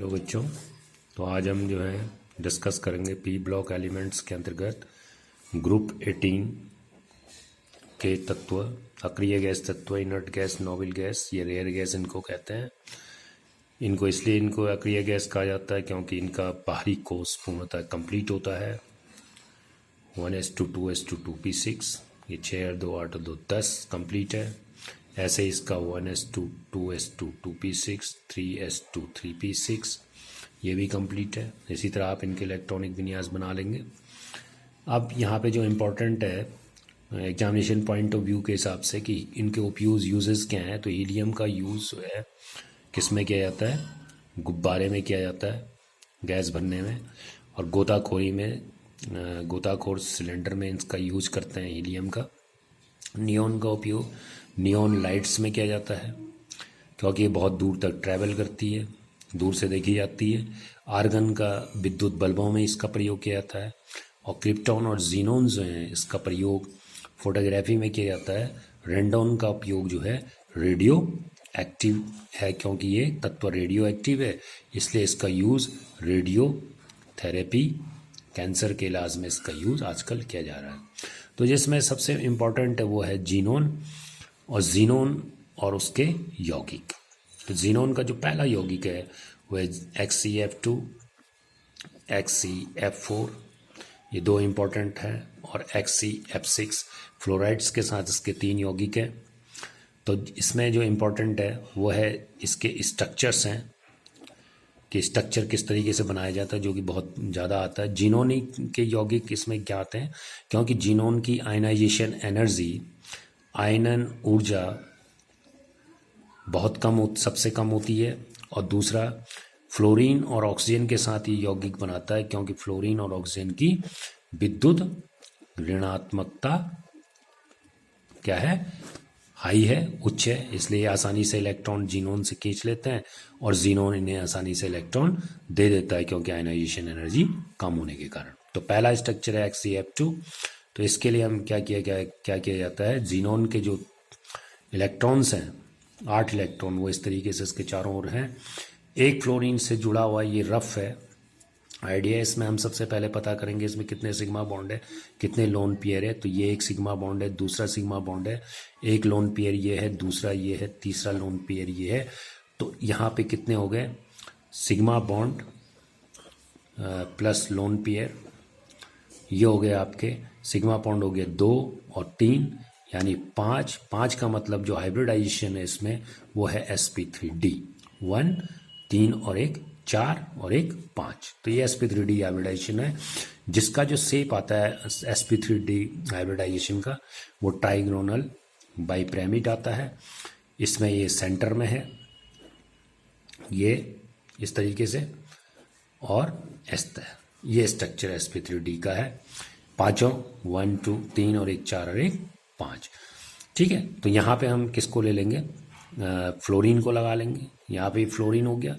Hello बच्चों। तो आज हम जो है डिस्कस करेंगे पी ब्लॉक एलिमेंट्स के अंतर्गत ग्रुप 18 के तत्व, अक्रिय गैस तत्व, इनर्ट गैस, नोबल गैस, ये रेयर गैस इनको कहते हैं। इनको इसलिए इनको अक्रिय गैस कहा जाता है क्योंकि इनका बाहरी कोष पूर्णतः कंप्लीट होता है। 1s2 2s2 2p6, ये 6 और 2 8 और 2 10 कंप्लीट है। ऐसे इसका 1s2 2s2 2p6 3s2 3p6 ये भी कंप्लीट है। इसी तरह आप इनके इलेक्ट्रॉनिक विन्यास बना लेंगे। अब यहाँ पे जो इम्पोर्टेंट है एग्जामिनेशन पॉइंट ऑफ व्यू के हिसाब से कि इनके उपयोग यूजेस क्या हैं, तो हीलियम का यूज़ जो है किस में किया जाता है, गुब्बारे में किया जाता है गैस भरने में, और गोताखोरी में गोताखोर सिलेंडर में इसका यूज करते हैं हीलियम का। नियॉन का उपयोग नियॉन लाइट्स में किया जाता है क्योंकि ये बहुत दूर तक ट्रैवल करती है, दूर से देखी जाती है। आर्गन का विद्युत बल्बों में इसका प्रयोग किया जाता है, और क्रिप्टॉन और जीनोन जो हैं इसका प्रयोग फोटोग्राफी में किया जाता है। रेंडोन का उपयोग जो है रेडियो एक्टिव है क्योंकि ये तत्व रेडियो एक्टिव है, इसलिए इसका यूज़ रेडियो थेरेपी, कैंसर के इलाज में इसका यूज़ आजकल किया जा रहा है। तो जिसमें सबसे इम्पॉर्टेंट है वो है जीनोन और जीनोन और उसके यौगिक। तो जीनोन का जो पहला यौगिक है वो है XCF2 XCF4, ये दो इम्पॉर्टेंट हैं, और XCF6 फ्लोराइड्स के साथ इसके 3 यौगिक हैं। तो इसमें जो इम्पोर्टेंट है वो है इसके स्ट्रक्चर्स हैं कि स्ट्रक्चर किस तरीके से बनाया जाता है, जो कि बहुत ज़्यादा आता है। जीनोन के यौगिक इसमें क्या आते हैं क्योंकि जीनोन की आयनाइजेशन एनर्जी, आयनन ऊर्जा बहुत कम सबसे कम होती है, और दूसरा फ्लोरीन और ऑक्सीजन के साथ ये यौगिक बनाता है क्योंकि फ्लोरीन और ऑक्सीजन की विद्युत ऋणात्मकता क्या है, हाई है, उच्च है, इसलिए आसानी से इलेक्ट्रॉन जीनोन से खींच लेते हैं और जीनोन इन्हें आसानी से इलेक्ट्रॉन दे देता है क्योंकि आयनाइजेशन एनर्जी कम होने के कारण। तो पहला स्ट्रक्चर है XCF2। तो इसके लिए हम क्या किया जाता है, जीनोन के जो इलेक्ट्रॉन्स हैं 8 इलेक्ट्रॉन वो इस तरीके से इसके चारों ओर हैं। एक फ्लोरीन से जुड़ा हुआ ये रफ है आइडिया। इसमें हम सबसे पहले पता करेंगे इसमें कितने सिग्मा बॉन्ड है, कितने लोन पेयर है। तो ये एक सिग्मा बॉन्ड है, दूसरा सिग्मा बॉन्ड है, एक लोन पेयर ये है, दूसरा ये है, तीसरा लोन पेयर ये है। तो यहाँ पे कितने हो गए, sigma bond plus lone pair, ये हो गए आपके सिग्मा बॉन्ड हो गए 2 और 3 यानी 5। 5 का मतलब जो हाइब्रिडाइजेशन है इसमें वो है sp3d, 1 3 और 1 4 और 1 5। तो ये sp3d हाइब्रिडाइजेशन है। जिसका जो शेप आता है sp3d हाइब्रिडाइजेशन का वो ट्राइगोनल बाइपिरामिड आता है। इसमें ये सेंटर में है, ये इस तरीके से, और ये स्ट्रक्चर sp3d का है। पांचों 1 2 3 और 1 4 और 1 5। ठीक है, तो यहाँ पे हम किसको ले लेंगे, फ्लोरीन को लगा लेंगे। यहाँ पे फ्लोरीन हो गया,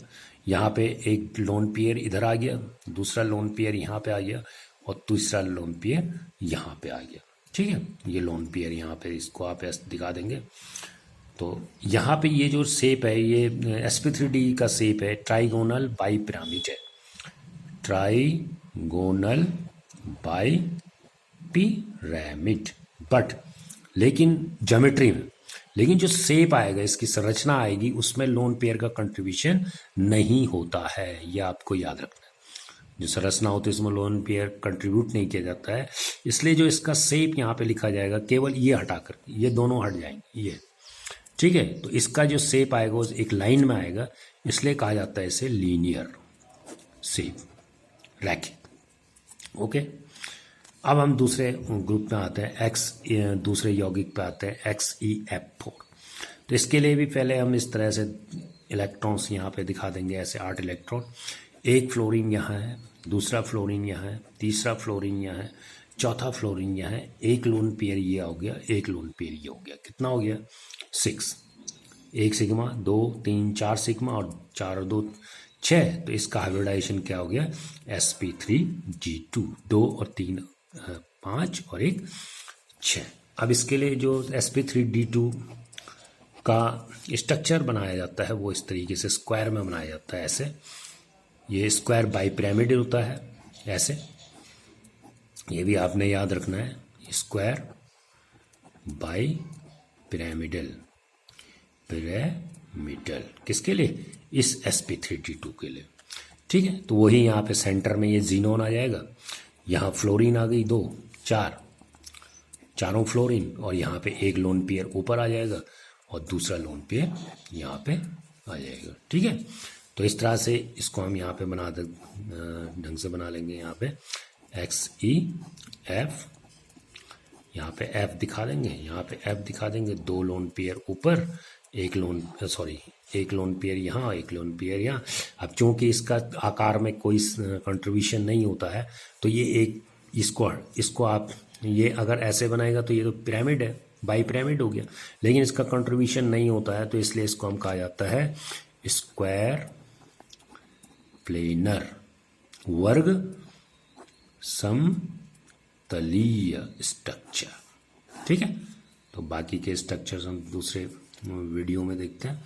यहाँ पे एक लोन पेयर इधर आ गया, दूसरा लोन पेयर यहाँ पे आ गया, और तीसरा लोन पेयर यहाँ पे आ गया। ठीक है, ये लोन पेयर यहाँ पे, इसको आप ऐसे दिखा देंगे। तो यहाँ पे ये जो शेप है ये sp3d का शेप है ट्राइगोनल बाइपिरामिड है, ट्राइगोनल बाइपिरामिड। बट लेकिन ज्योमेट्री में, लेकिन जो शेप आएगा, इसकी संरचना आएगी, उसमें लोन पेयर का कंट्रीब्यूशन नहीं होता है, ये आपको याद रखना है। जो संरचना होती है उसमें लोन पेयर कंट्रीब्यूट नहीं किया जाता है, इसलिए जो इसका शेप यहाँ पे लिखा जाएगा केवल ये हटाकर, ये दोनों हट जाएंगे ये। ठीक है, तो इसका जो शेप आएगा वो एक लाइन में आएगा, इसलिए कहा जाता है इसे लीनियर शेप, रैखिक। ओके, अब हम दूसरे ग्रुप में आते हैं, दूसरे यौगिक पे आते हैं XEF4। तो इसके लिए भी पहले हम इस तरह से इलेक्ट्रॉन्स यहाँ पे दिखा देंगे, ऐसे 8 इलेक्ट्रॉन। एक फ्लोरीन यहाँ है, दूसरा फ्लोरीन यहाँ है, तीसरा फ्लोरीन यहाँ है, चौथा फ्लोरीन यहाँ है, एक लोन पेयर ये हो गया, एक लोन पेयर ये हो गया। कितना हो गया, 6। एक सिग्मा, 2 3 4 सिग्मा, और 4 और 2 6। तो इसका हाइब्रिडाइजेशन क्या हो गया, sp3g2, 2 और 3 5 और 1 6। अब इसके लिए जो sp3d2 का स्ट्रक्चर बनाया जाता है वो इस तरीके से स्क्वायर में बनाया जाता है ऐसे। ये स्क्वायर बाई पिरामिडल होता है ऐसे, ये भी आपने याद रखना है, स्क्वायर बाई पिरामिडल, पिरामिडल किसके लिए, इस sp3t2 के लिए। ठीक है, तो वही यहाँ पे सेंटर में ये जीनोन आ जाएगा, यहाँ फ्लोरीन आ गई 2 4, चारों फ्लोरीन, और यहाँ पे एक लोन पेयर ऊपर आ जाएगा और दूसरा लोन पेयर यहाँ पे आ जाएगा। ठीक है, तो इस तरह से इसको हम यहाँ पे बना ढंग से बना लेंगे। यहाँ पे XEF, यहाँ पे F दिखा देंगे, यहाँ पे F दिखा देंगे, 2 लोन पेयर ऊपर, एक लोन पेयर यहाँ, एक लोन पेयर यहाँ। अब चूंकि इसका आकार में कोई कंट्रीब्यूशन नहीं होता है, तो ये एक इसको आप ये अगर ऐसे बनाएगा तो ये तो पिरामिड है, बाई पिरामिड हो गया, लेकिन इसका कंट्रीब्यूशन नहीं होता है, तो इसलिए इसको हम कहा जाता है स्क्वायर प्लेनर, वर्ग समतलीय स्ट्रक्चर। ठीक है, तो बाकी के स्ट्रक्चर्स हम दूसरे वीडियो में देखते हैं।